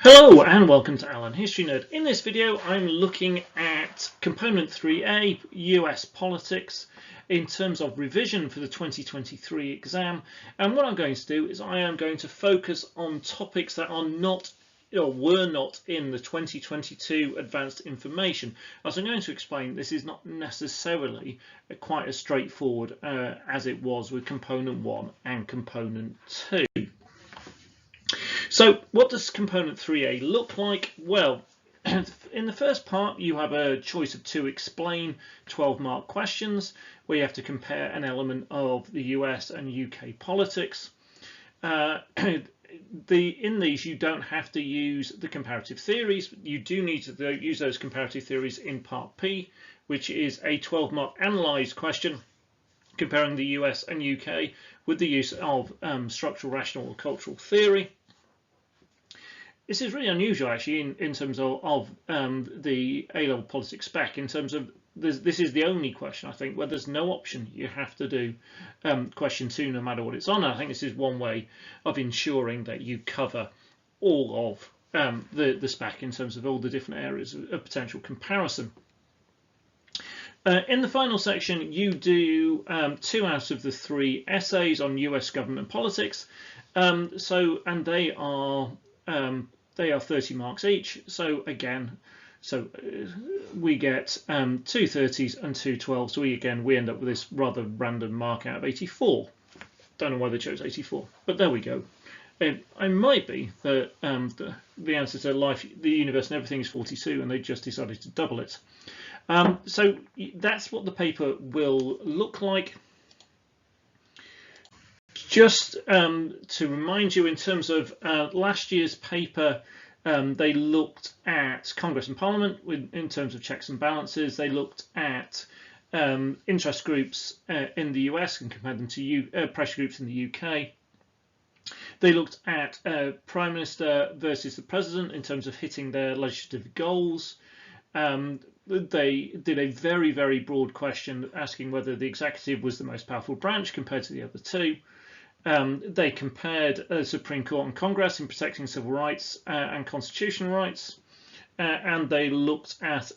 Hello and welcome to Alan History Nerd. In this video I'm looking at Component 3A, US Politics, in terms of revision for the 2023 exam, and what I'm going to do is I am going to focus on topics that are not or were not in the 2022 Advanced Information. As I'm going to explain, this is not necessarily quite as straightforward as it was with Component 1 and Component 2. So what does Component 3A look like? Well, in the first part you have a choice of two explain 12-mark questions where you have to compare an element of the US and UK politics. In these you don't have to use the comparative theories. You do need to use those comparative theories in part P, which is a 12-mark analyzed question comparing the US and UK with the use of structural, rational or cultural theory. This is really unusual actually in terms of the A-level politics spec, in terms of this is the only question I think where there's no option. You have to do question 2 no matter what it's on. I think this is one way of ensuring that you cover all of the spec in terms of all the different areas of potential comparison. In the final section you do 2 out of the 3 essays on US government politics, and they are 30 marks each. So again, we get 2 30s and 2 12s. So we end up with this rather random mark out of 84. Don't know why they chose 84, but there we go. It might be that the answer to life, the universe, and everything is 42, and they just decided to double it. So that's what the paper will look like. Just to remind you, in terms of last year's paper, they looked at Congress and Parliament in terms of checks and balances. They looked at interest groups in the US and compared them to pressure groups in the UK. They looked at Prime Minister versus the President in terms of hitting their legislative goals. They did a very, very broad question asking whether the executive was the most powerful branch compared to the other two. They compared Supreme Court and Congress in protecting civil rights and constitutional rights, and they looked at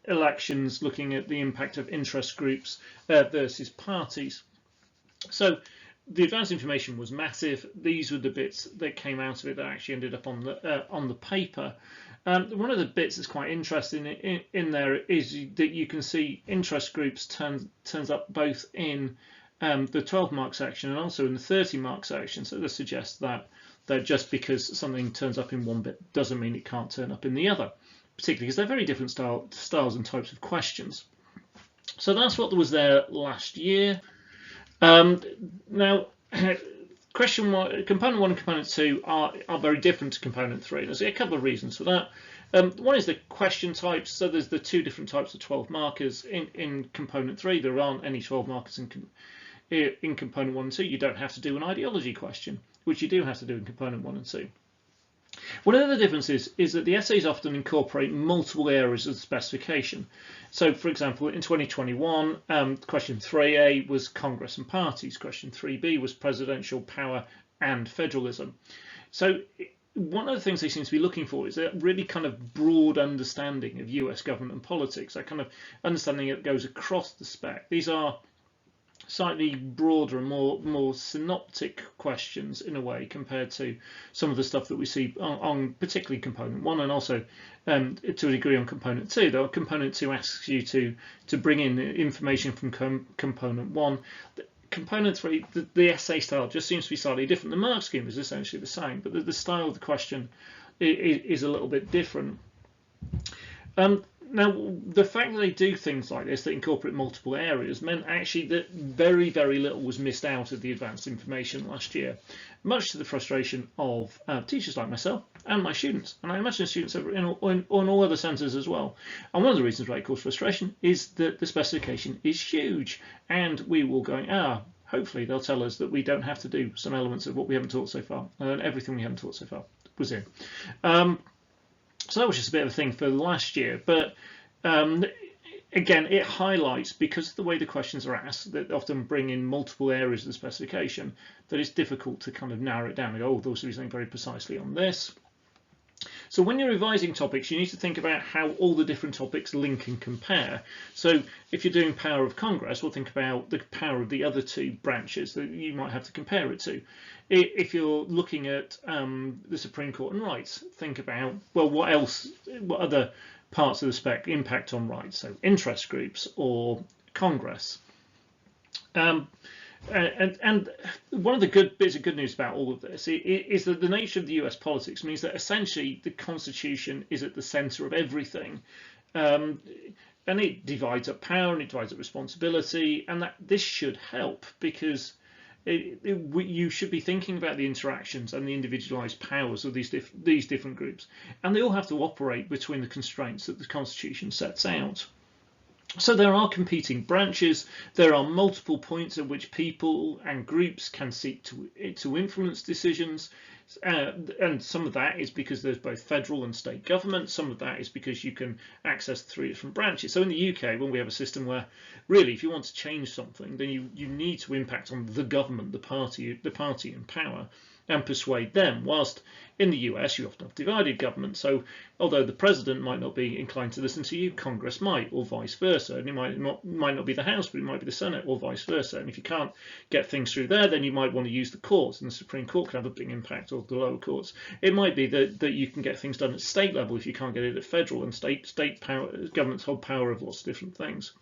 elections, looking at the impact of interest groups versus parties. So the advanced information was massive. These were the bits that came out of it that actually ended up on the paper. One of the bits that's quite interesting in there is that you can see interest groups turns up both in the 12-mark section and also in the 30-mark section. So this suggests that just because something turns up in one bit doesn't mean it can't turn up in the other, particularly because they're very different styles and types of questions. So that's what was there last year. Now, question 1, component 1 and component 2 are very different to component 3. There's a couple of reasons for that. One is the question types. So there's the 2 different types of 12 markers in component 3. There aren't any 12 markers in component 1 and 2. You don't have to do an ideology question, which you do have to do in component 1 and 2. One of the differences is that the essays often incorporate multiple areas of the specification. So, for example, in 2021, question 3A was Congress and parties. Question 3B was presidential power and federalism. So one of the things they seem to be looking for is a really kind of broad understanding of US government and politics, that kind of understanding that goes across the spec. These are slightly broader and more synoptic questions in a way compared to some of the stuff that we see on particularly component 1 and also to a degree on component 2. Though component 2 asks you to bring in information from component 1. Component 3, the essay style just seems to be slightly different. The mark scheme is essentially the same, but the style of the question is a little bit different. Now, the fact that they do things like this that incorporate multiple areas meant actually that very, very little was missed out of the advanced information last year, much to the frustration of teachers like myself and my students, and I imagine students on all other centres as well. And one of the reasons why it caused frustration is that the specification is huge, and we will go, hopefully they'll tell us that we don't have to do some elements of what we haven't taught so far, and everything we haven't taught so far was in. So that was just a bit of a thing for last year, but again, it highlights, because of the way the questions are asked, that often bring in multiple areas of the specification, that it's difficult to kind of narrow it down and go, oh, those will be something very precisely on this. So when you're revising topics, you need to think about how all the different topics link and compare. So if you're doing power of Congress, we'll think about the power of the other two branches that you might have to compare it to. If you're looking at the Supreme Court and rights, think about, well, what other parts of the spec impact on rights, so interest groups or Congress. And one of the good bits of good news about all of this is that the nature of the US politics means that essentially the Constitution is at the centre of everything. And it divides up power and it divides up responsibility, and that this should help, because you should be thinking about the interactions and the individualized powers of these different groups, and they all have to operate between the constraints that the Constitution sets out. So there are competing branches, there are multiple points at which people and groups can seek to influence decisions, and some of that is because there's both federal and state government, some of that is because you can access 3 different branches. So in the UK, when we have a system where really if you want to change something, then you need to impact on the government, the party in power, and persuade them, whilst in the US you often have divided government. So although the president might not be inclined to listen to you, Congress might, or vice versa, and it might not be the House, but it might be the Senate, or vice versa. And if you can't get things through there, then you might want to use the courts, and the Supreme Court can have a big impact, or the lower courts. It might be that you can get things done at state level if you can't get it at federal, and state governments hold power of lots of different things.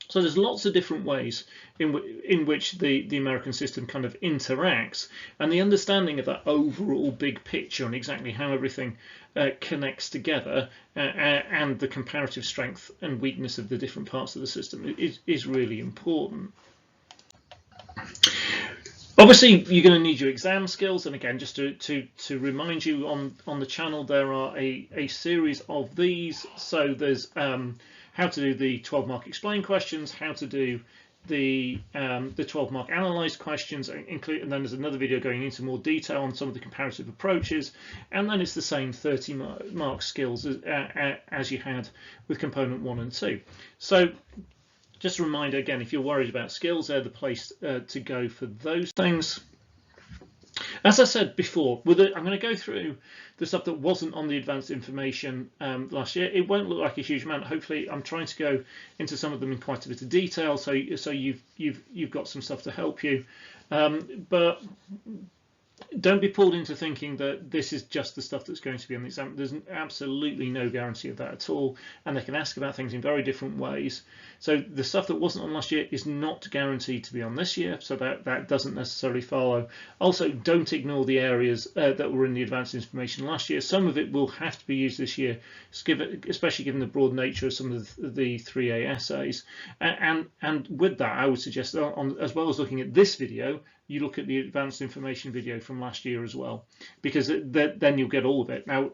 So there's lots of different ways in which the American system kind of interacts, and the understanding of that overall big picture and exactly how everything connects together and the comparative strength and weakness of the different parts of the system is really important. Obviously, you're going to need your exam skills, and again, just to remind you, on the channel there are a series of these. So there's how to do the 12-mark explain questions, how to do the 12-mark analyze questions, and then there's another video going into more detail on some of the comparative approaches, and then it's the same 30-mark skills as you had with component 1 and 2. So just a reminder again, if you're worried about skills, they're the place to go for those things. As I said before, I'm going to go through the stuff that wasn't on the advanced information last year. It won't look like a huge amount. Hopefully, I'm trying to go into some of them in quite a bit of detail, so you've got some stuff to help you. But don't be pulled into thinking that this is just the stuff that's going to be on the exam. There's absolutely no guarantee of that at all, and they can ask about things in very different ways. So the stuff that wasn't on last year is not guaranteed to be on this year, so that doesn't necessarily follow. Also, don't ignore the areas that were in the advanced information last year. Some of it will have to be used this year, especially given the broad nature of some of the 3A essays. And with that, I would suggest, as well as looking at this video, you look at the advanced information video from last year as well, because then you'll get all of it. Now,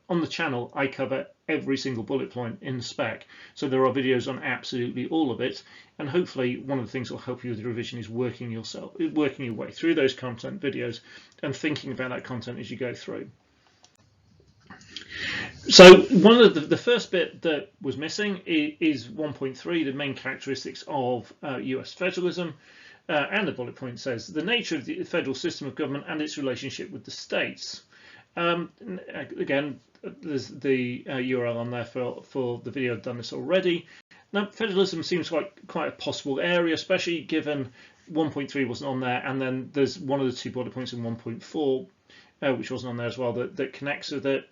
on the channel, I cover every single bullet point in the spec, so there are videos on absolutely all of it, and hopefully one of the things that will help you with the revision is working your way through those content videos and thinking about that content as you go through. So one of the first bit that was missing is 1.3, the main characteristics of US federalism. And the bullet point says the nature of the federal system of government and its relationship with the states. Again, there's the URL on there for the video. I've done this already. Now, federalism seems quite a possible area, especially given 1.3 wasn't on there, and then there's one of the 2 bullet points in 1.4, which wasn't on there as well, that connects with it.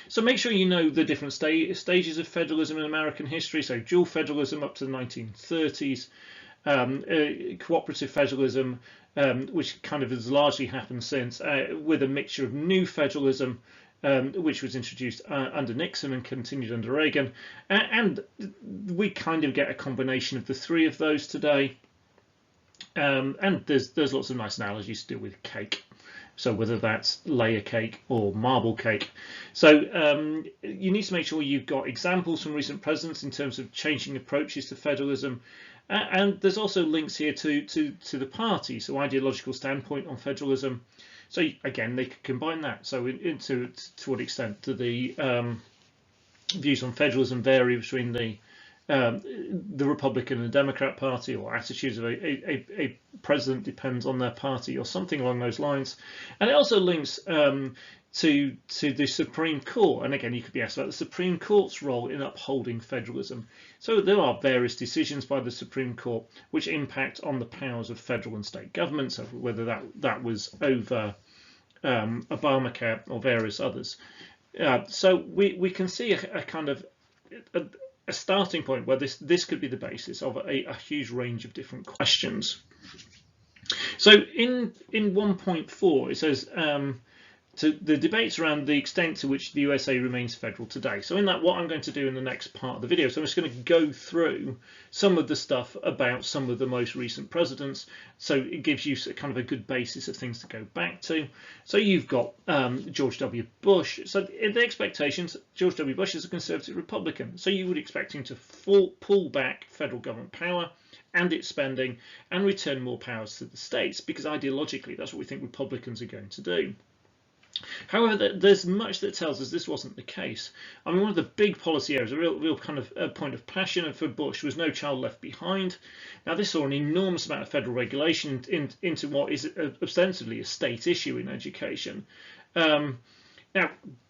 So make sure you know the different stages of federalism in American history. So dual federalism up to the 1930s. Cooperative federalism, which kind of has largely happened since, with a mixture of new federalism, which was introduced under Nixon and continued under Reagan, and we kind of get a combination of the 3 of those today. And there's lots of nice analogies to do with cake. So whether that's layer cake or marble cake. So you need to make sure you've got examples from recent presidents in terms of changing approaches to federalism. And there's also links here to the party, so ideological standpoint on federalism. So again, they could combine that. So to what extent do the views on federalism vary between the Republican and Democrat Party, or attitudes of a president depends on their party, or something along those lines. And it also links to the Supreme Court. And again, you could be asked about the Supreme Court's role in upholding federalism. So there are various decisions by the Supreme Court which impact on the powers of federal and state governments, whether that was over Obamacare or various others. So we can see a kind of a starting point where this could be the basis of a huge range of different questions. So in 1.4 it says to the debates around the extent to which the USA remains federal today. So in that, what I'm going to do in the next part of the video, so I'm just going to go through some of the stuff about some of the most recent presidents, so it gives you kind of a good basis of things to go back to. So you've got George W. Bush. So the expectations, George W. Bush is a conservative Republican, so you would expect him to pull back federal government power and its spending and return more powers to the states, because ideologically that's what we think Republicans are going to do. However, there's much that tells us this wasn't the case. I mean, one of the big policy areas, a real kind of a point of passion for Bush, was No Child Left Behind. Now, this saw an enormous amount of federal regulation into what is ostensibly a state issue in education. Now,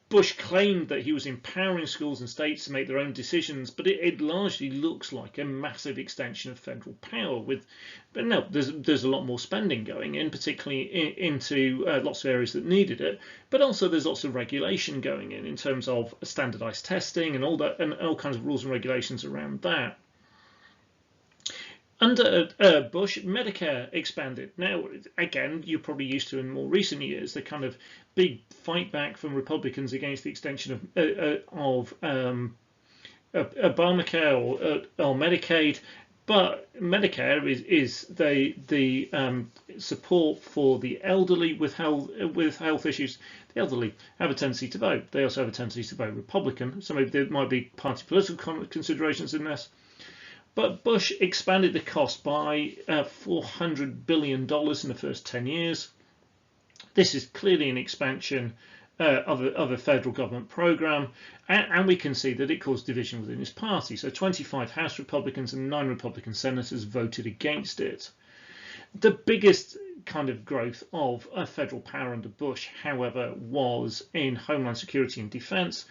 Bush claimed that he was empowering schools and states to make their own decisions, but it largely looks like a massive extension of federal power. But no, there's a lot more spending going in, particularly into lots of areas that needed it. But also there's lots of regulation going in terms of standardized testing and all that, and all kinds of rules and regulations around that. Under Bush, Medicare expanded. Now, again, you're probably used to in more recent years the kind of big fight back from Republicans against the extension of Obamacare or Medicaid. But Medicare is the support for the elderly with health issues. The elderly have a tendency to vote. They also have a tendency to vote Republican. So maybe there might be party political considerations in this. But Bush expanded the cost by $400 billion in the first 10 years. This is clearly an expansion of a federal government program, and we can see that it caused division within his party. So 25 House Republicans and 9 Republican senators voted against it. The biggest kind of growth of federal power under Bush, however, was in Homeland Security and Defense.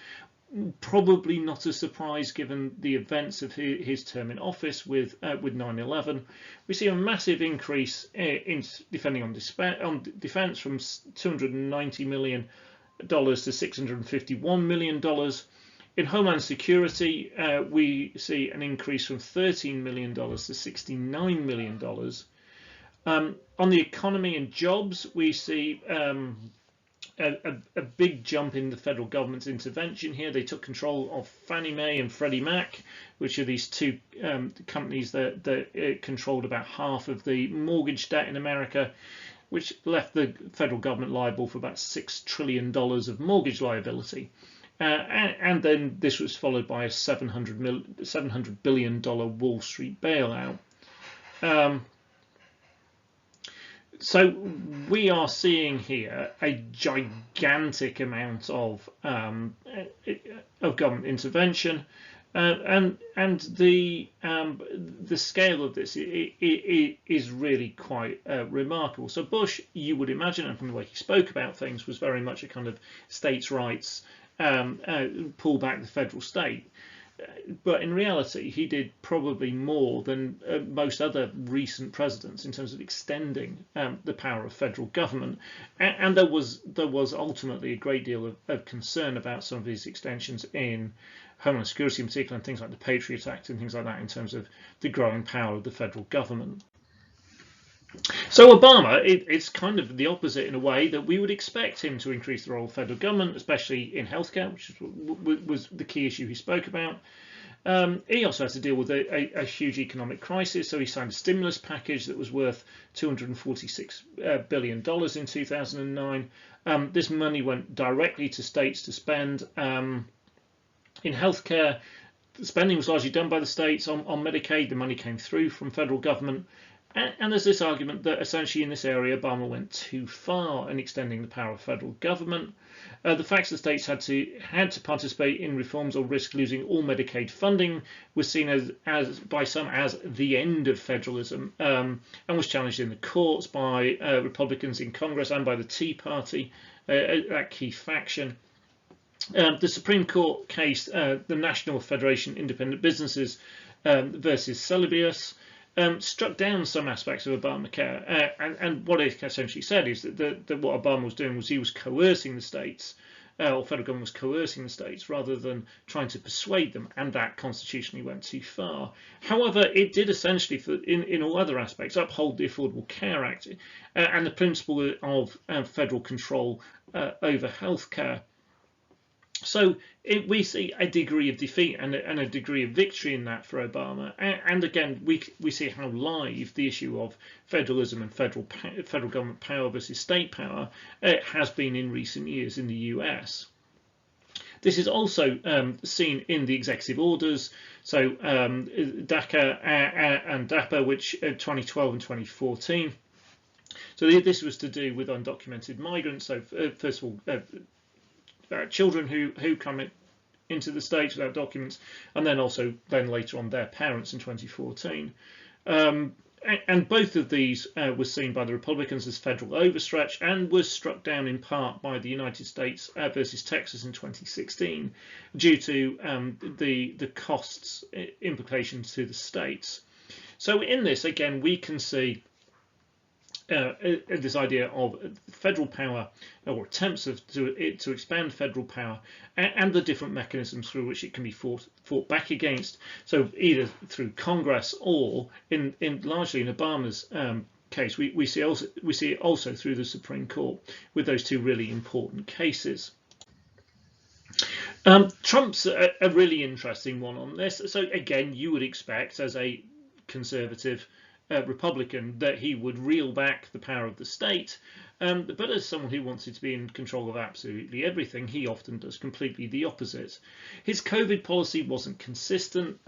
Probably not a surprise given the events of his term in office with 9/11. We see a massive increase in spending on defense from $290 million to $651 million. In Homeland Security, we see an increase from $13 million to $69 million. On the economy and jobs, we see a big jump in the federal government's intervention here. They took control of Fannie Mae and Freddie Mac, which are these two companies that controlled about half of the mortgage debt in America, which left the federal government liable for about $6 trillion of mortgage liability. And then this was followed by a $700 billion Wall Street bailout. So we are seeing here a gigantic amount of government intervention, and the scale of this is really quite remarkable. So Bush, you would imagine, and from the way he spoke about things, was very much a kind of states' rights, pull back the federal state. But in reality, he did probably more than most other recent presidents in terms of extending the power of federal government. And there was ultimately a great deal of concern about some of these extensions in Homeland Security in particular, and things like the Patriot Act and things like that in terms of the growing power of the federal government. So Obama, it's kind of the opposite in a way, that we would expect him to increase the role of federal government, especially in healthcare, which was the key issue he spoke about. He also had to deal with a huge economic crisis, so he signed a stimulus package that was worth $246 billion in 2009. This money went directly to states to spend. In healthcare, the spending was largely done by the states. On Medicaid, the money came through from federal government. And there's this argument that essentially in this area Obama went too far in extending the power of federal government. The fact that states had to participate in reforms or risk losing all Medicaid funding was seen as by some as the end of federalism, and was challenged in the courts by Republicans in Congress and by the Tea Party. that key faction. The Supreme Court case, the National Federation Independent Businesses versus Celebius, struck down some aspects of Obamacare, and what it essentially said is that what Obama was doing was he was coercing the states, or federal government was coercing the states rather than trying to persuade them, and that constitutionally went too far. However, it did essentially, in all other aspects, uphold the Affordable Care Act and the principle of federal control over healthcare. So we see a degree of defeat and a degree of victory in that for Obama. And again, we see how live the issue of federalism and federal government power versus state power has been in recent years in the US. This is also seen in the executive orders. So DACA and DAPA, which 2012 and 2014. So this was to do with undocumented migrants. So first of all, children who come into the States without documents, and then later on their parents in 2014. And both of these were seen by the Republicans as federal overstretch and was struck down in part by the United States versus Texas in 2016 due to the costs implications to the states. So in this, again, we can see this idea of federal power, or attempts to expand federal power, and the different mechanisms through which it can be fought back against. So either through Congress or largely in Obama's case, we see it also through the Supreme Court with those two really important cases. Trump's a really interesting one on this. So again, you would expect as a conservative Republican that he would reel back the power of the state, but as someone who wanted to be in control of absolutely everything, he often does completely the opposite. His COVID policy wasn't consistent.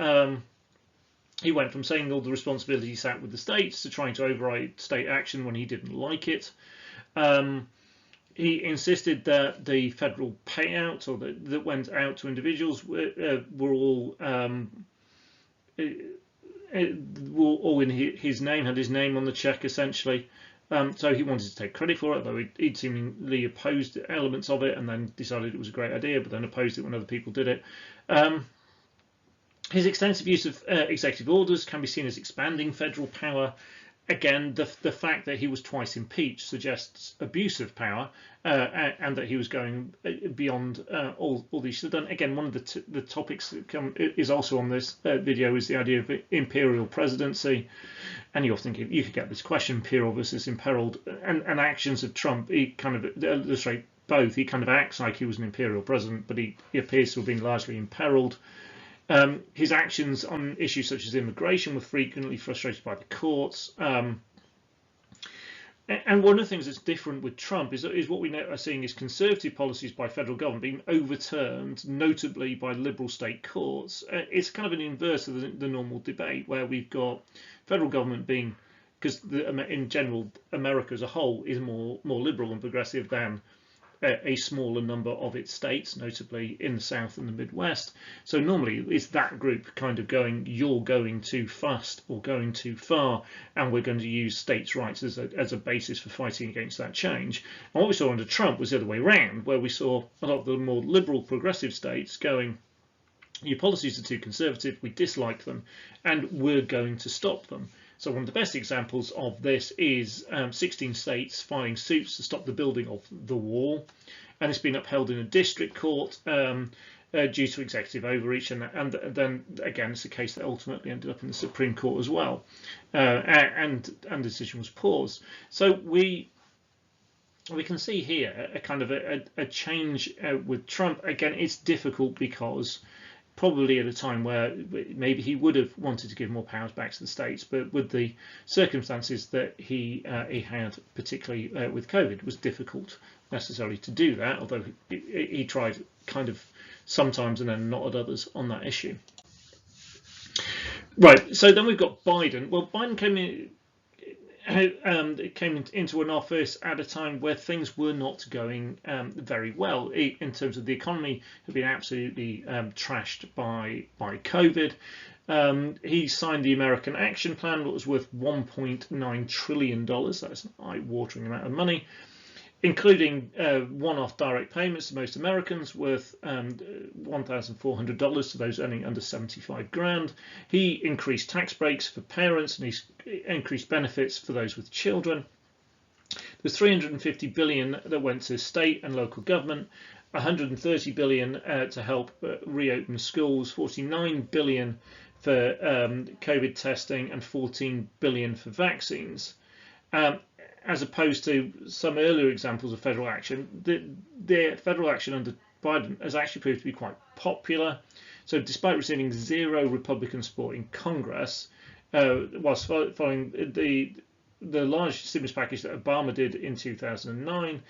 He went from saying all the responsibility sat with the states to trying to override state action when he didn't like it. He insisted that the federal payout or that went out to individuals were all in his name, had his name on the check essentially. So he wanted to take credit for it, though he'd seemingly opposed elements of it and then decided it was a great idea, but then opposed it when other people did it. His extensive use of executive orders can be seen as expanding federal power. Again, the fact that he was twice impeached suggests abuse of power, and that he was going beyond all these should have done. Again, one of the topics that is also on this video is the idea of imperial presidency, and you often you could get this question: imperial versus imperiled, and actions of Trump. He kind of illustrate both. He kind of acts like he was an imperial president, but he appears to have been largely imperiled. His actions on issues such as immigration were frequently frustrated by the courts. And one of the things that's different with Trump is what we are seeing is conservative policies by federal government being overturned, notably by liberal state courts. It's kind of an inverse of the normal debate where we've got federal government being, because in general America as a whole is more liberal and progressive than a smaller number of its states, notably in the South and the Midwest. So normally it's that group kind of going, you're going too fast or going too far, and we're going to use states' rights as a basis for fighting against that change. And what we saw under Trump was the other way around, where we saw a lot of the more liberal progressive states going, your policies are too conservative, we dislike them, and we're going to stop them. So one of the best examples of this is 16 states filing suits to stop the building of the wall, and it's been upheld in a district court due to executive overreach, and then again it's a case that ultimately ended up in the Supreme Court as well, and the decision was paused. So we can see here a kind of a change with Trump. Again, it's difficult because probably at a time where maybe he would have wanted to give more powers back to the states, but with the circumstances that he had, particularly with COVID, it was difficult necessarily to do that, although he tried kind of sometimes and then not at others on that issue. Right, so then we've got Biden. Well, Biden came into an office at a time where things were not going very well in terms of the economy had been absolutely trashed by COVID. He signed the American Action Plan, that was worth $1.9 trillion. That's an eye-watering amount of money. including one-off direct payments to most Americans worth $1,400 to those earning under 75 grand. He increased tax breaks for parents, and he's increased benefits for those with children. There's 350 billion that went to state and local government, 130 billion to help reopen schools, 49 billion for COVID testing, and 14 billion for vaccines. As opposed to some earlier examples of federal action, the federal action under Biden has actually proved to be quite popular. So despite receiving zero Republican support in Congress, whilst following the large stimulus package that Obama did in 2009,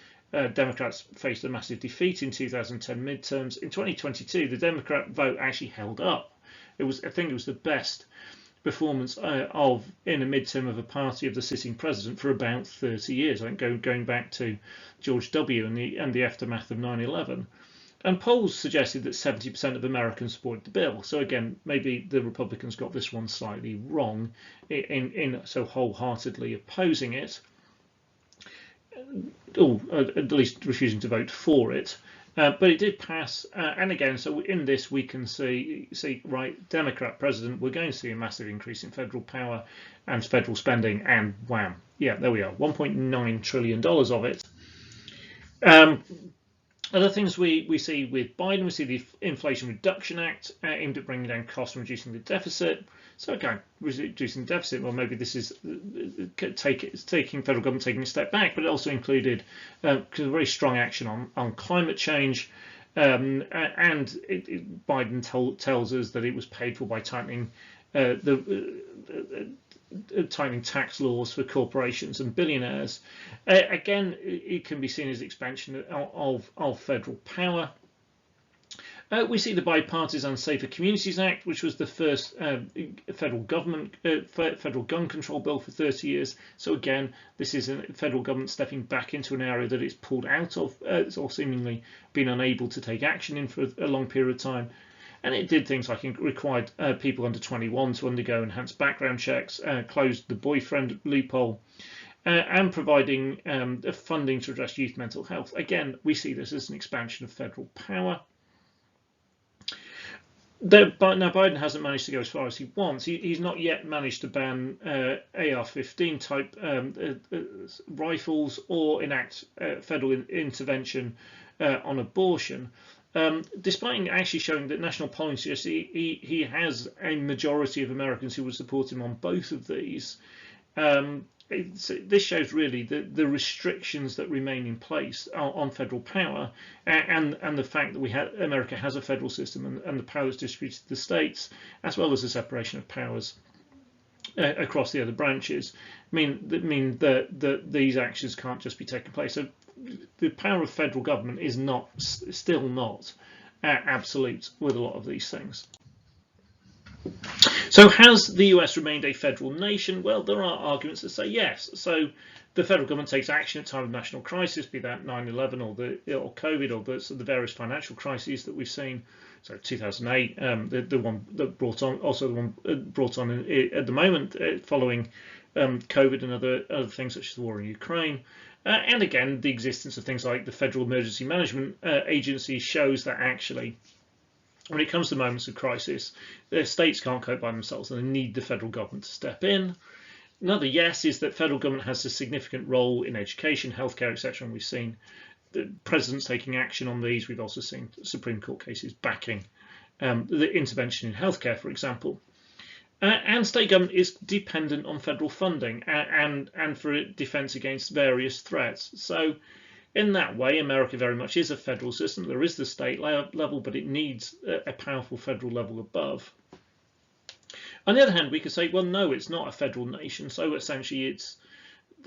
Democrats faced a massive defeat in 2010 midterms. In 2022, the Democrat vote actually held up. I think it was the best performance in a midterm of a party of the sitting president for about 30 years. I think going back to George W. and the aftermath of 9/11. And polls suggested that 70% of Americans supported the bill. So again, maybe the Republicans got this one slightly wrong in so wholeheartedly opposing it, or at least refusing to vote for it. But it did pass, and again, so in this we can see right, Democrat president, we're going to see a massive increase in federal power and federal spending, and wham, yeah, there we are, $1.9 trillion of it. Other things we see with Biden, we see the Inflation Reduction Act aimed at bringing down costs and reducing the deficit. So again, reducing the deficit, well, maybe this is taking federal government taking a step back, but it also included very strong action on climate change. Biden tells us that it was paid for by tightening tightening tax laws for corporations and billionaires. Again, it can be seen as expansion of federal power. We see the Bipartisan Safer Communities Act, which was the first federal gun control bill for 30 years. So again, this is a federal government stepping back into an area that it's pulled out of, or seemingly been unable to take action in for a long period of time. And it did things like it required people under 21 to undergo enhanced background checks, closed the boyfriend loophole, and providing funding to address youth mental health. Again, we see this as an expansion of federal power. Now, Biden hasn't managed to go as far as he wants. He's not yet managed to ban AR-15 type rifles or enact federal intervention on abortion. Despite actually showing that national polling suggests he has a majority of Americans who would support him on both of these. This shows really the restrictions that remain in place on federal power, and the fact that America has a federal system and the power is distributed to the states, as well as the separation of powers across the other branches, mean that these actions can't just be taking place. So the power of federal government is still not absolute with a lot of these things. So has the US remained a federal nation? Well, there are arguments that say yes. So the federal government takes action at time of national crisis, be that 9/11 or COVID or the various financial crises that we've seen. So 2008, the one that brought on, also the one brought on at the moment following COVID and other things such as the war in Ukraine. And again, the existence of things like the Federal Emergency Management Agency shows that actually, when it comes to moments of crisis, the states can't cope by themselves and they need the federal government to step in. Another yes is that federal government has a significant role in education, healthcare, etc. And we've seen the presidents taking action on these. We've also seen Supreme Court cases backing the intervention in healthcare, for example. And state government is dependent on federal funding and for defence against various threats. So in that way, America very much is a federal system. There is the state level, but it needs a powerful federal level above. On the other hand, we could say, well, no, it's not a federal nation. So essentially, it's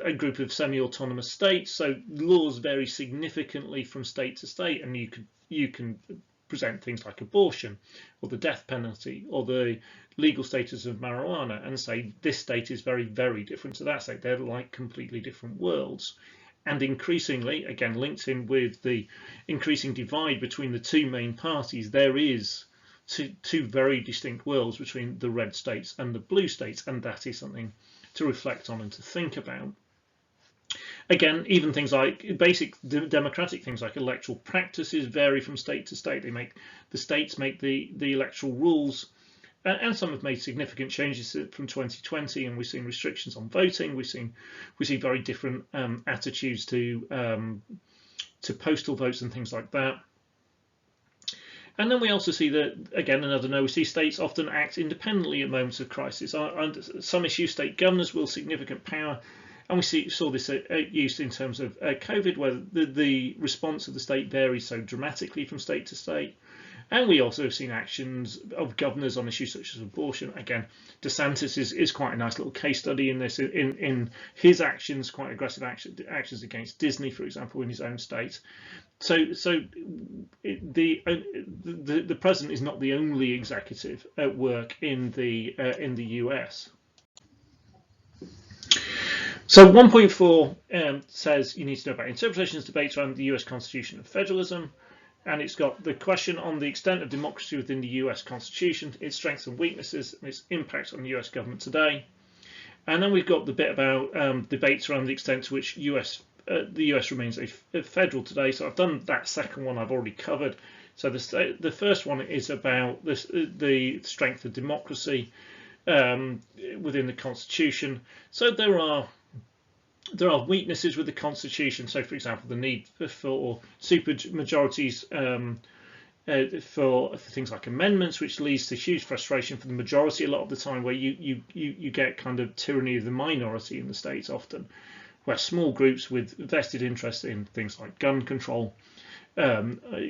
a group of semi-autonomous states. So laws vary significantly from state to state, and you can present things like abortion or the death penalty or the legal status of marijuana and say this state is very, very different to that state. They're like completely different worlds. And increasingly, again, linked in with the increasing divide between the two main parties, there is two very distinct worlds between the red states and the blue states, and that is something to reflect on and to think about. Again, even things like basic democratic things like electoral practices vary from state to state. The states make the electoral rules, and some have made significant changes from 2020, and we've seen restrictions on voting. We see very different attitudes to postal votes and things like that. And then we also see that, again, another no, we see states often act independently at moments of crisis. On some issues, state governors wield significant power, and we saw this used in terms of COVID, where the response of the state varies so dramatically from state to state. And we also have seen actions of governors on issues such as abortion. Again, DeSantis is quite a nice little case study in this, in his actions, quite aggressive actions against Disney, for example, in his own state. So the president is not the only executive at work in the US. So 1.4 says you need to know about interpretations, debates around the US Constitution and federalism. And it's got the question on the extent of democracy within the US Constitution, its strengths and weaknesses, and its impact on the US government today. And then we've got the bit about debates around the extent to which the US remains a federal today. So I've done that second one, I've already covered. So the first one is about the strength of democracy within the Constitution. So there are weaknesses with the Constitution. So, for example, the need for super majorities for things like amendments, which leads to huge frustration for the majority a lot of the time, where you get kind of tyranny of the minority in the states often, where small groups with vested interest in things like gun control can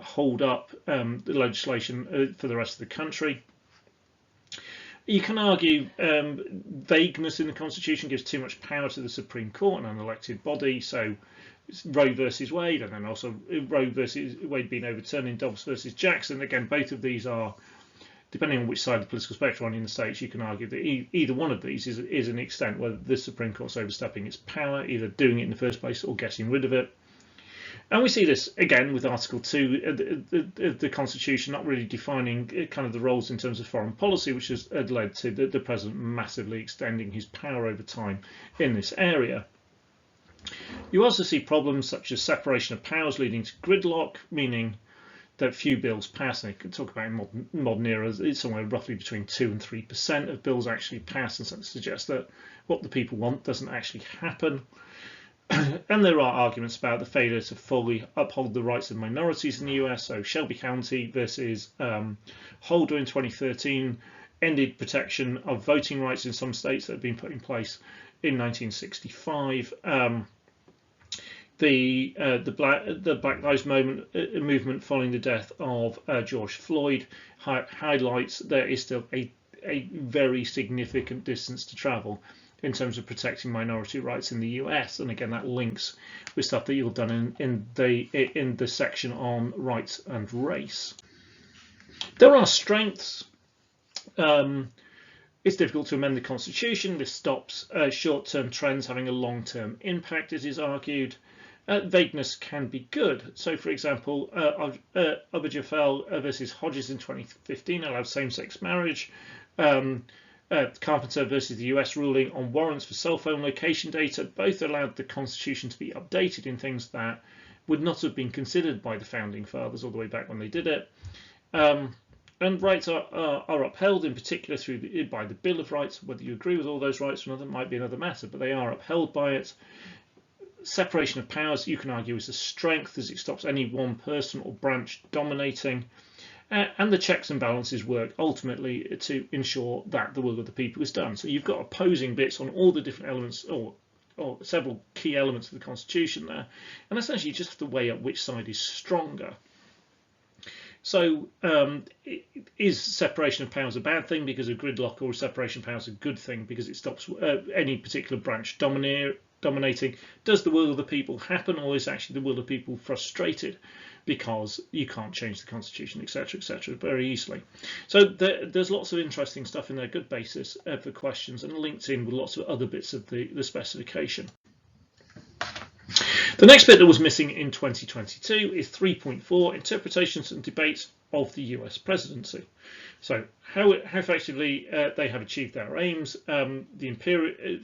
hold up the legislation for the rest of the country. You can argue vagueness in the Constitution gives too much power to the Supreme Court, an unelected body. So Roe versus Wade, and then also Roe versus Wade being overturned in Dobbs versus Jackson. Again, both of these are, depending on which side of the political spectrum on in the states, you can argue that either one of these is an extent where the Supreme Court's overstepping its power, either doing it in the first place or getting rid of it. And we see this again with Article 2 of the Constitution not really defining kind of the roles in terms of foreign policy, which has led to the president massively extending his power over time in this area. You also see problems such as separation of powers leading to gridlock, meaning that few bills pass. And you can talk about in modern era, it's somewhere roughly between 2 and 3% of bills actually pass, and so it suggests that what the people want doesn't actually happen. And there are arguments about the failure to fully uphold the rights of minorities in the US. So Shelby County versus Holder in 2013 ended protection of voting rights in some states that had been put in place in 1965. The Black Lives movement following the death of George Floyd highlights there is still a very significant distance to travel in terms of protecting minority rights in the US, and again that links with stuff that you've done in the section on rights and race. There are strengths. It's difficult to amend the Constitution. This stops short-term trends having a long-term impact, it is argued. Vagueness can be good. So, for example, Obergefell versus Hodges in 2015 allowed same-sex marriage. Carpenter versus the US ruling on warrants for cell phone location data both allowed the Constitution to be updated in things that would not have been considered by the founding fathers all the way back when they did it. And rights are upheld, in particular by the Bill of Rights. Whether you agree with all those rights or not might be another matter, but they are upheld by it. Separation of powers, you can argue, is a strength, as it stops any one person or branch dominating. And the checks and balances work ultimately to ensure that the will of the people is done. So you've got opposing bits on all the different elements, or several key elements of the Constitution there, and essentially you just have to weigh up which side is stronger. So is separation of powers a bad thing because of gridlock, or is separation of powers a good thing because it stops any particular branch dominating? Does the will of the people happen, or is actually the will of the people frustrated because you can't change the Constitution, etc., etc., very easily? So there's lots of interesting stuff in there, good basis for questions, and linked in with lots of other bits of the specification. The next bit that was missing in 2022 is 3.4, interpretations and debates of the US presidency. So how effectively they have achieved their aims, the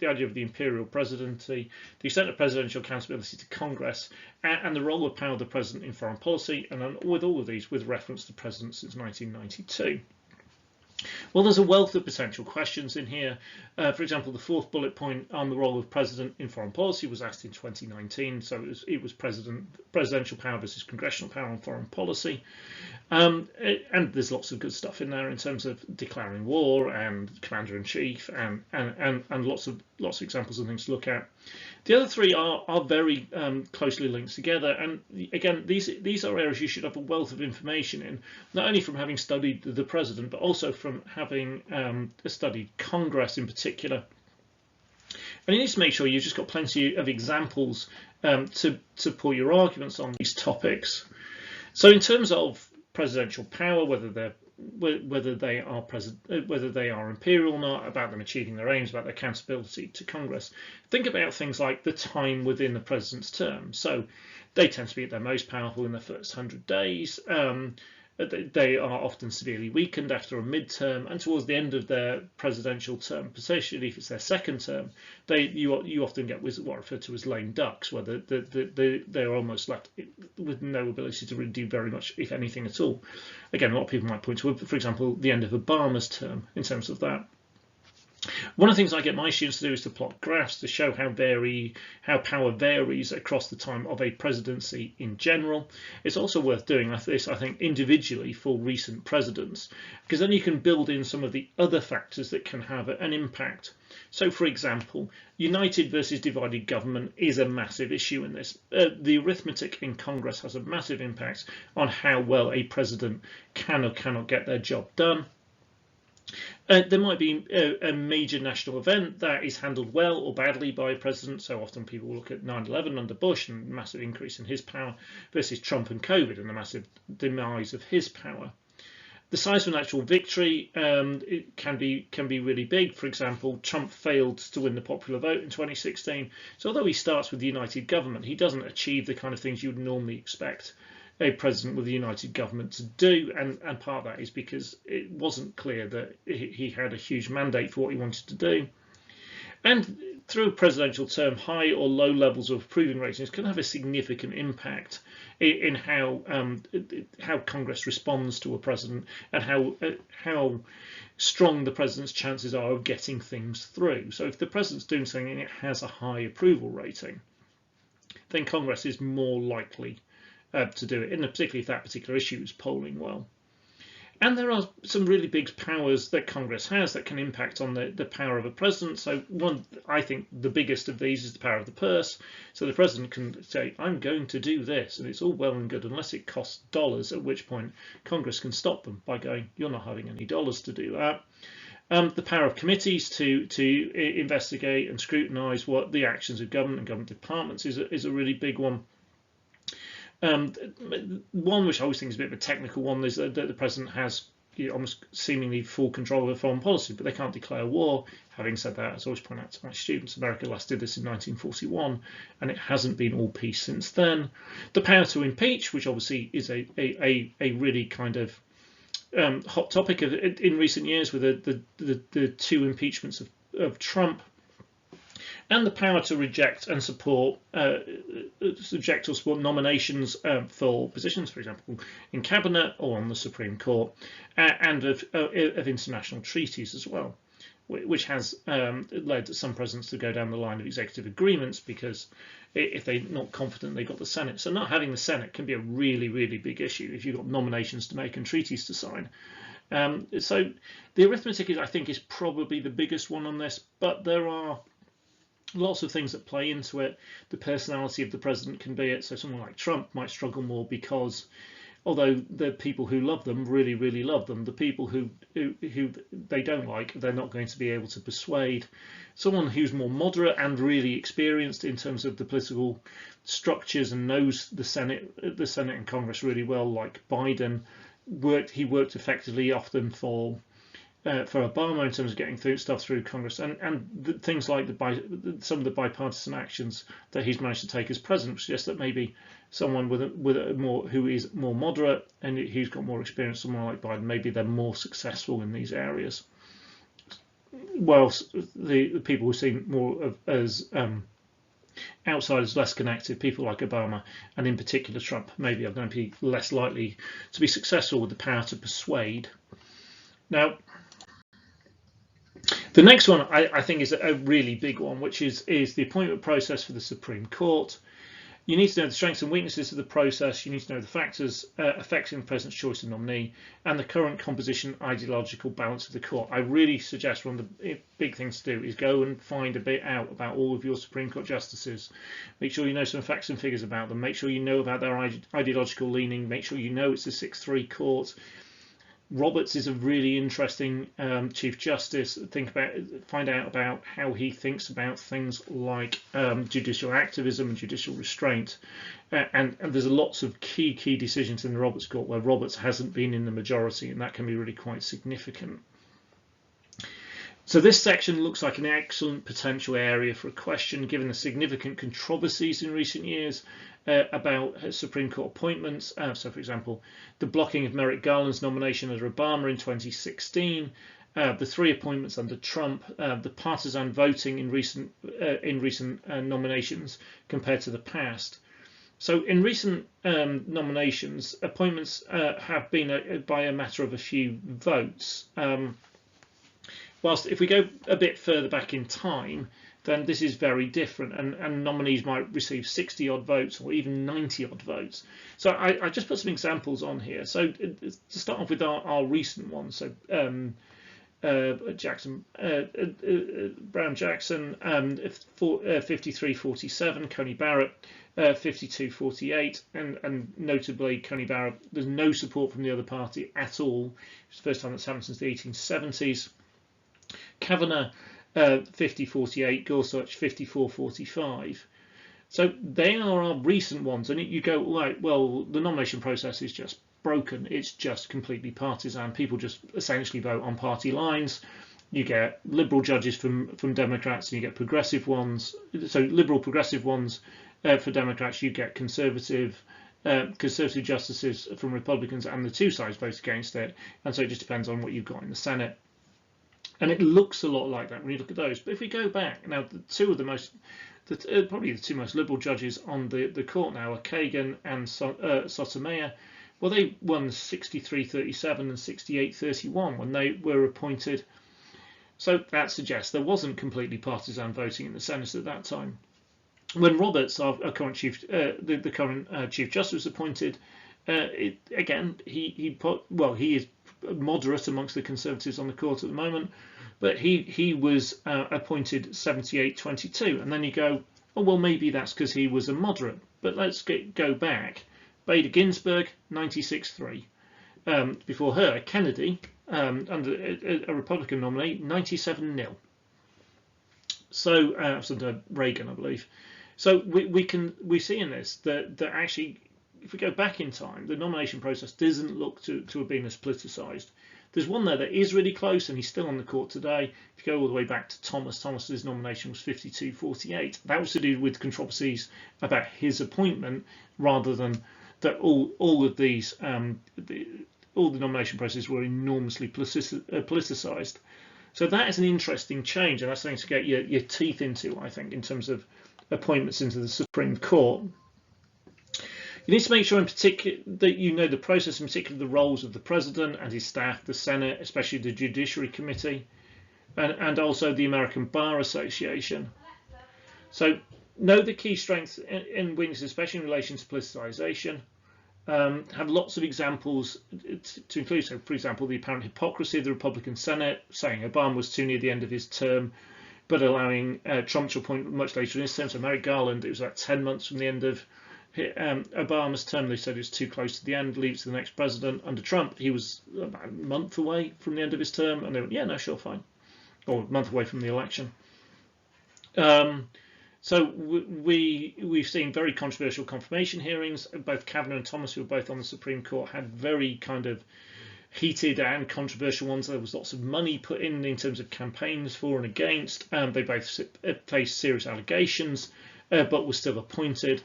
idea of the imperial presidency, the extent of presidential accountability to Congress, and the role of power of the president in foreign policy, and with all of these with reference to presidents since 1992. Well, there's a wealth of potential questions in here. For example, the fourth bullet point on the role of president in foreign policy was asked in 2019, so it was presidential power versus congressional power on foreign policy. And there's lots of good stuff in there in terms of declaring war and commander-in-chief and lots of examples and things to look at. The other three are very closely linked together, and again, these are areas you should have a wealth of information in, not only from having studied the president, but also from having studied Congress in particular. And you need to make sure you've just got plenty of examples to support your arguments on these topics. So in terms of presidential power, whether they are imperial or not, about them achieving their aims, about their accountability to Congress, think about things like the time within the president's term. So they tend to be at their most powerful in the first 100 days. They are often severely weakened after a midterm, and towards the end of their presidential term, particularly if it's their second term, you often get what are referred to as lame ducks, where they're almost left with no ability to really do very much, if anything at all. Again, a lot of people might point to, for example, the end of Obama's term in terms of that. One of the things I get my students to do is to plot graphs to show how power varies across the time of a presidency in general. It's also worth doing this, I think, individually for recent presidents, because then you can build in some of the other factors that can have an impact. So, for example, united versus divided government is a massive issue in this. The arithmetic in Congress has a massive impact on how well a president can or cannot get their job done. There might be a major national event that is handled well or badly by a president. So often people look at 9/11 under Bush and massive increase in his power versus Trump and COVID and the massive demise of his power. The size of an actual victory it can be really big. For example, Trump failed to win the popular vote in 2016. So although he starts with the united government, he doesn't achieve the kind of things you would normally expect a president with a united government to do, and part of that is because it wasn't clear that he had a huge mandate for what he wanted to do. And through a presidential term, high or low levels of approving ratings can have a significant impact in how Congress responds to a president and how strong the president's chances are of getting things through. So if the president's doing something and it has a high approval rating, then Congress is more likely to do it, and particularly if that particular issue is polling well. And there are some really big powers that Congress has that can impact on the power of a president. So I think the biggest of these is the power of the purse. So the president can say, I'm going to do this, and it's all well and good unless it costs dollars, at which point Congress can stop them by going, you're not having any dollars to do that. The power of committees to investigate and scrutinise what the actions of government and government departments is a really big one. One which I always think is a bit of a technical one is that the president has almost seemingly full control of foreign policy, but they can't declare war. Having said that, as I always point out to my students, America last did this in 1941, and it hasn't been all peace since then. The power to impeach, which obviously is a really kind of hot topic in recent years with the two impeachments of Trump. And the power to reject and support nominations for positions, for example, in cabinet or on the Supreme Court, and of international treaties as well, which has led some presidents to go down the line of executive agreements because if they're not confident they've got the Senate. So not having the Senate can be a really, really big issue if you've got nominations to make and treaties to sign. So the arithmetic, I think, is probably the biggest one on this, but there are lots of things that play into it. The personality of the president can be it. So someone like Trump might struggle more because although the people who love them really, really love them, the people who they don't like, they're not going to be able to persuade. Someone who's more moderate and really experienced in terms of the political structures and knows the Senate and Congress really well, like Biden, he worked effectively often for for Obama in terms of getting stuff through Congress, and things like some of the bipartisan actions that he's managed to take as president suggests that maybe someone with a more who is more moderate and who's got more experience, someone like Biden, maybe they're more successful in these areas. Whilst the people who seem more as outsiders, less connected, people like Obama and in particular Trump, maybe are going to be less likely to be successful with the power to persuade. Now, the next one I think is a really big one, which is the appointment process for the Supreme Court. You need to know the strengths and weaknesses of the process. You need to know the factors affecting the president's choice of nominee and the current composition, ideological balance of the court. I really suggest one of the big things to do is go and find a bit out about all of your Supreme Court justices. Make sure you know some facts and figures about them. Make sure you know about their ideological leaning. Make sure you know it's a 6-3 court. Roberts is a really interesting Chief Justice. Find out about how he thinks about things like judicial activism and judicial restraint, and there's lots of key decisions in the Roberts Court where Roberts hasn't been in the majority, and that can be really quite significant. So this section looks like an excellent potential area for a question, given the significant controversies in recent years about Supreme Court appointments. So, for example, the blocking of Merrick Garland's nomination under Obama in 2016, the 3 appointments under Trump, the partisan voting in recent nominations compared to the past. So, in recent nominations, appointments have been by a matter of a few votes. Whilst if we go a bit further back in time, then this is very different, and nominees might receive 60 odd votes or even 90 odd votes. So I just put some examples on here. So to start off with our recent ones, so Brown Jackson, 53-47, Coney Barrett, 52-48, and notably Coney Barrett, there's no support from the other party at all. It's the first time that's happened since the 1870s. Kavanaugh, 50-48, Gorsuch 54-45. So they are our recent ones, and you go, right, well, the nomination process is just broken. It's just completely partisan. People just essentially vote on party lines. You get liberal judges from Democrats, and you get progressive ones. So liberal progressive ones for Democrats. You get conservative justices from Republicans, and the two sides vote against it. And so it just depends on what you've got in the Senate. And it looks a lot like that when you look at those. But if we go back now, probably the two most liberal judges on the court now are Kagan and Sotomayor. Well, they won 63-37 and 68-31 when they were appointed. So that suggests there wasn't completely partisan voting in the Senate at that time. When Roberts, our current chief, the current Chief Justice, was appointed, he is moderate amongst the Conservatives on the court at the moment, but he was appointed 78-22, and then you go, oh well, maybe that's because he was a moderate. But let's go back. Bader Ginsburg, 96-3. Before her, Kennedy, under a Republican nominee, 97-0. So under Reagan, I believe. So we see in this that actually, if we go back in time, the nomination process doesn't look to have been as politicised. There's one there that is really close, and he's still on the court today. If you go all the way back to Thomas's nomination was 52-48. That was to do with controversies about his appointment, rather than that all of these all the nomination processes were enormously politicised. So that is an interesting change, and that's something to get your teeth into, I think, in terms of appointments into the Supreme Court. You need to make sure in particular that you know the process, in particular the roles of the President and his staff, the Senate, especially the Judiciary Committee, and also the American Bar Association. So know the key strengths and weaknesses, especially in relation to politicisation. Have lots of examples to include. So, for example, the apparent hypocrisy of the Republican Senate, saying Obama was too near the end of his term, but allowing Trump to appoint much later in his term. So Merrick Garland, it was like 10 months from the end of Obama's term. They said it was too close to the end, leave it to the next president. Under Trump, he was about a month away from the end of his term, and they went, yeah, no, sure, fine. Or a month away from the election. So we've seen very controversial confirmation hearings. Both Kavanaugh and Thomas, who were both on the Supreme Court, had very kind of heated and controversial ones. There was lots of money put in terms of campaigns for and against. They both faced serious allegations, but were still appointed.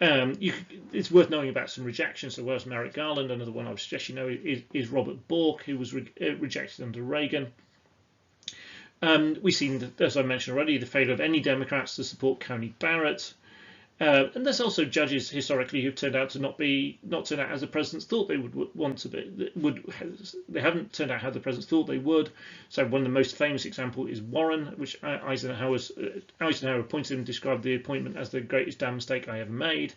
It's worth knowing about some rejections. There was Merrick Garland. Another one I would suggest you know is Robert Bork, who was rejected under Reagan. We've seen, as I mentioned already, the failure of any Democrats to support Coney Barrett. And there's also judges historically who've turned out to not turn out as the presidents thought they would want to be. They haven't turned out how the presidents thought they would. So one of the most famous example is Warren, which Eisenhower appointed and described the appointment as the greatest damn mistake I ever made.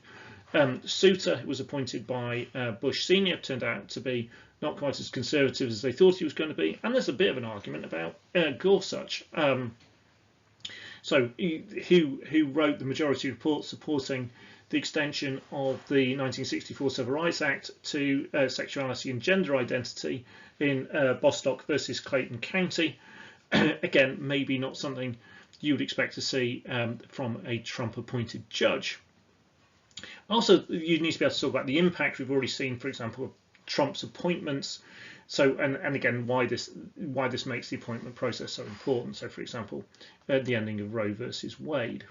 Souter, who was appointed by Bush Senior, turned out to be not quite as conservative as they thought he was going to be. And there's a bit of an argument about Gorsuch. So who wrote the majority report supporting the extension of the 1964 Civil Rights Act to sexuality and gender identity in Bostock versus Clayton County. Again, maybe not something you would expect to see from a Trump-appointed judge. Also, you need to be able to talk about the impact we've already seen, for example, of Trump's appointments. So, and again, why this makes the appointment process so important. So, for example, the ending of Roe versus Wade.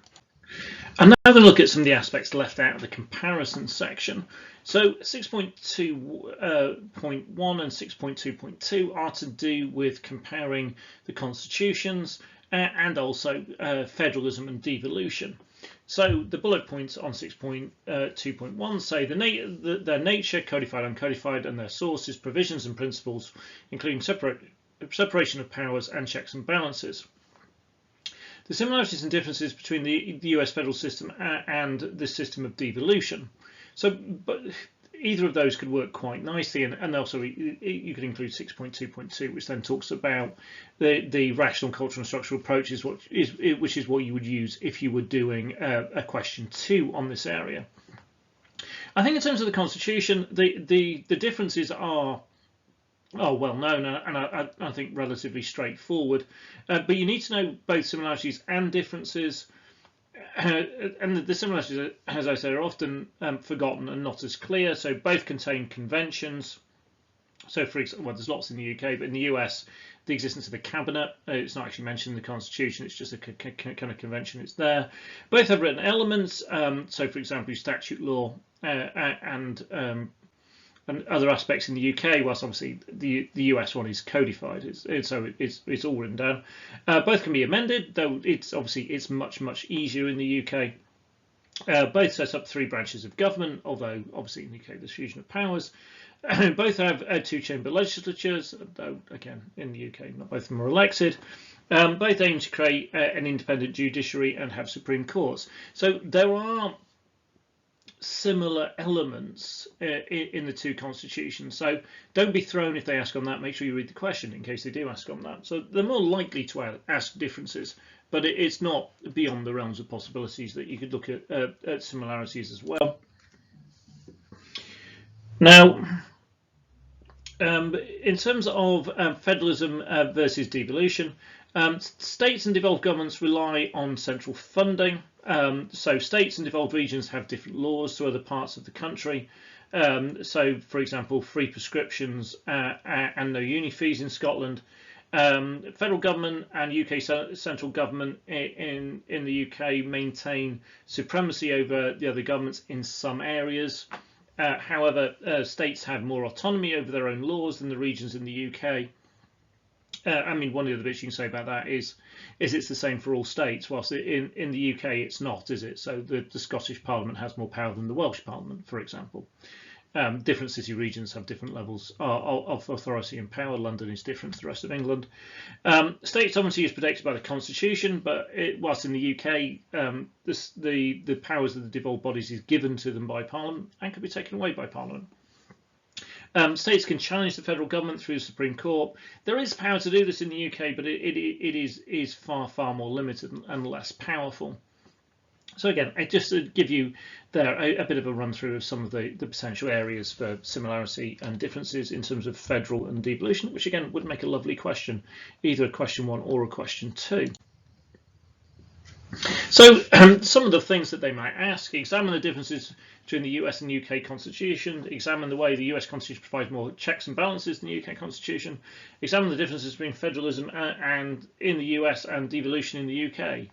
And now we'll look at some of the aspects left out of the comparison section. So 6.2.1 and 6.2.2 are to do with comparing the constitutions and also federalism and devolution. So the bullet points on 6.2.1 say their nature, codified, uncodified, and their sources, provisions and principles, including separation of powers and checks and balances. The similarities and differences between the US federal system and the system of devolution. So, but either of those could work quite nicely, and also you could include 6.2.2, which then talks about the rational, cultural, and structural approaches, which is what you would use if you were doing a question 2 on this area. I think in terms of the Constitution, the differences are well known and I think relatively straightforward, but you need to know both similarities and differences. And the similarities, as I say, are often forgotten and not as clear. So both contain conventions. So for example, well, there's lots in the UK, but in the US, the existence of the cabinet, it's not actually mentioned in the Constitution, it's just a kind of convention, it's there. Both have written elements. So for example, statute law and other aspects in the UK, whilst obviously the US one is codified, it's all written down. Both can be amended, though it's much easier in the UK. Both set up 3 branches of government, although obviously in the UK there's fusion of powers. Both have 2-chamber legislatures, though again in the UK not both of them are elected. Both aim to create an independent judiciary and have supreme courts. So there are similar elements in the 2 constitutions, so don't be thrown if they ask on that. Make sure you read the question in case they do ask on that. So they're more likely to ask differences, but it's not beyond the realms of possibilities that you could look at similarities as well. Now, in terms of federalism versus devolution, states and devolved governments rely on central funding. So states and devolved regions have different laws to other parts of the country. So, for example, free prescriptions and no uni fees in Scotland. Federal government and UK central government in the UK maintain supremacy over the other governments in some areas. However, states have more autonomy over their own laws than the regions in the UK. I mean, one of the other bits you can say about that is it's the same for all states, whilst in the UK it's not, is it? So the Scottish Parliament has more power than the Welsh Parliament, for example. Different city regions have different levels of authority and power. London is different to the rest of England. State sovereignty is protected by the Constitution, but whilst in the UK, the powers of the devolved bodies is given to them by Parliament and can be taken away by Parliament. States can challenge the federal government through the Supreme Court. There is power to do this in the UK, but it is far more limited and less powerful. So again, just to give you there a bit of a run through of some of the potential areas for similarity and differences in terms of federal and devolution, which again would make a lovely question, either a question 1 or a question 2. So some of the things that they might ask: examine the differences between the US and UK Constitution, examine the way the US Constitution provides more checks and balances than the UK Constitution, examine the differences between federalism and in the US and devolution in the UK.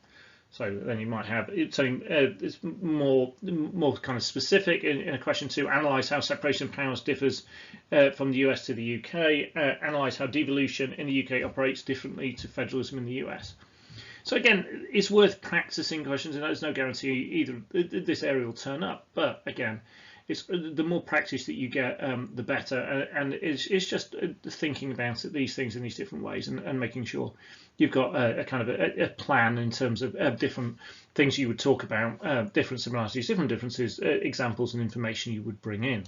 So then you might have something it's more kind of specific in a question to analyse how separation of powers differs from the US to the UK, analyse how devolution in the UK operates differently to federalism in the US. So again, it's worth practicing questions, and there's no guarantee either this area will turn up. But again, it's the more practice that you get, the better. And it's just thinking about these things in these different ways, and making sure you've got a kind of a plan in terms of different things you would talk about, different similarities, different differences, examples, and information you would bring in.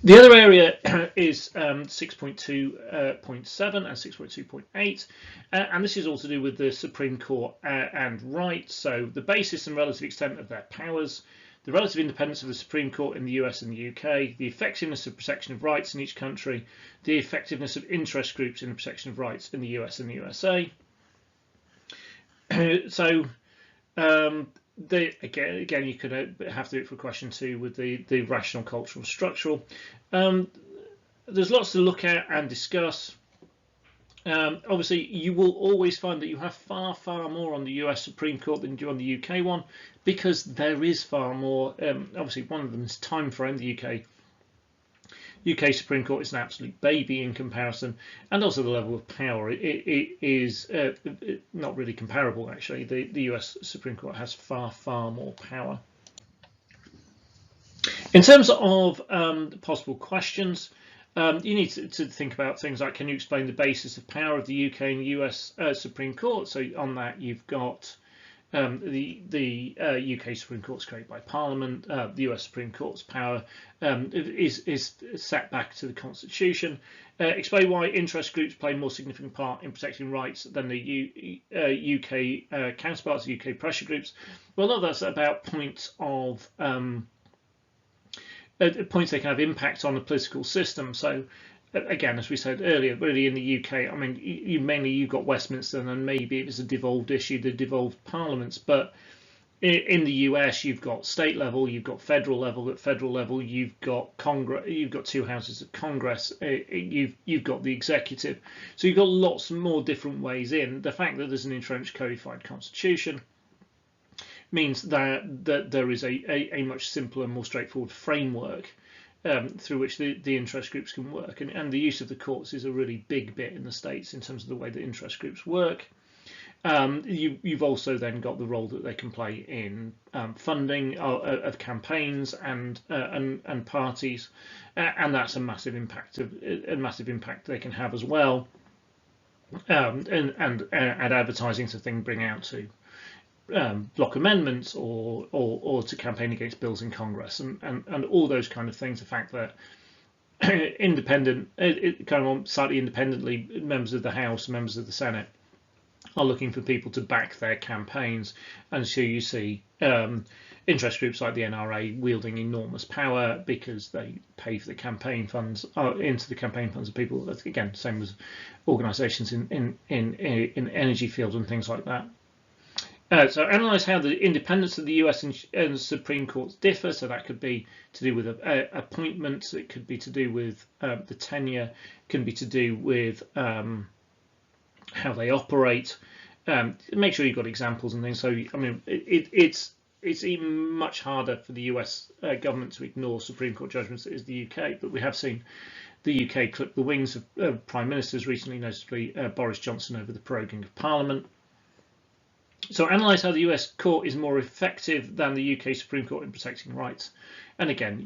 The other area is 6.2.7 and 6.2.8, and this is all to do with the Supreme Court and rights. So the basis and relative extent of their powers, the relative independence of the Supreme Court in the US and the UK, the effectiveness of protection of rights in each country, the effectiveness of interest groups in the protection of rights in the US and the USA. So again, you could have to do it for question 2 with the rational, cultural, structural. There's lots to look at and discuss. Obviously, you will always find that you have far more on the US Supreme Court than you do on the UK one, because there is far more. Obviously, one of them is time frame. The UK Supreme Court is an absolute baby in comparison, and also the level of power. It is not really comparable, actually. The US Supreme Court has far more power. In terms of possible questions, you need to think about things like, can you explain the basis of power of the UK and US Supreme Court? So on that, you've got the UK Supreme Court is created by Parliament. The US Supreme Court's power is set back to the Constitution. Explain why interest groups play a more significant part in protecting rights than the UK counterparts, UK pressure groups. Well, no, that's about points of points they can have impact on the political system. So again, as we said earlier, really in the UK, I mean, you've got Westminster, and maybe if it's a devolved issue, the devolved parliaments. But in the US, you've got state level, you've got federal level. At federal level, you've got Congress, you've got 2 houses of Congress, you've got the executive. So you've got lots more different ways in. The fact that there's an entrenched codified constitution means that there is a much simpler, more straightforward framework through which the interest groups can work, and the use of the courts is a really big bit in the States in terms of the way that interest groups work. You've also then got the role that they can play in funding of campaigns and parties, and that's a massive impact they can have as well, and advertising to bring out to block amendments or to campaign against bills in Congress, and all those kind of things. The fact that slightly independently, members of the House, members of the Senate are looking for people to back their campaigns, and so you see interest groups like the NRA wielding enormous power because they pay for the campaign funds into the campaign funds of people. Again, same as organisations in energy field and things like that. So analyse how the independence of the US and Supreme Courts differ. So that could be to do with appointments, it could be to do with the tenure, it can be to do with how they operate. Make sure you've got examples and things. So I mean, it's even much harder for the US government to ignore Supreme Court judgments than it is the UK. But we have seen the UK clip the wings of prime ministers recently, notably Boris Johnson over the proroguing of Parliament. So analyse how the US court is more effective than the UK Supreme Court in protecting rights. And again,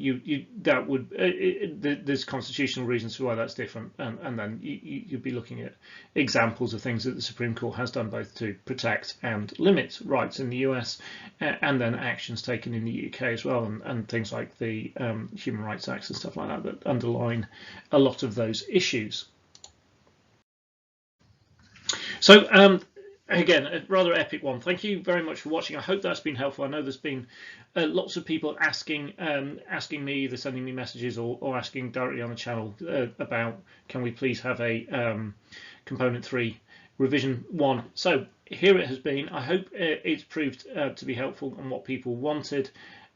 there's constitutional reasons for why that's different, and then you'd be looking at examples of things that the Supreme Court has done both to protect and limit rights in the US, and then actions taken in the UK as well, and things like the Human Rights Acts and stuff like that underline a lot of those issues. So again, a rather epic one. Thank you very much for watching. I hope that's been helpful. I know there's been lots of people asking me, either sending me messages or asking directly on the channel about, can we please have a component 3 revision 1. So here it has been. I hope it's proved to be helpful and what people wanted.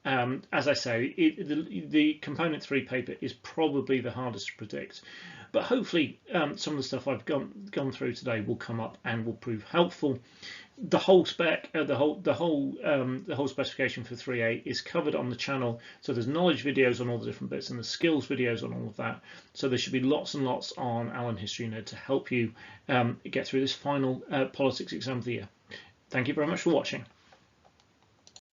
As I say, the component 3 paper is probably the hardest to predict, but hopefully some of the stuff I've gone through today will come up and will prove helpful. The whole spec, the whole specification for 3A is covered on the channel. So there's knowledge videos on all the different bits and the skills videos on all of that. So there should be lots and lots on Allen History Nerd to help you get through this final politics exam of the year. Thank you very much for watching.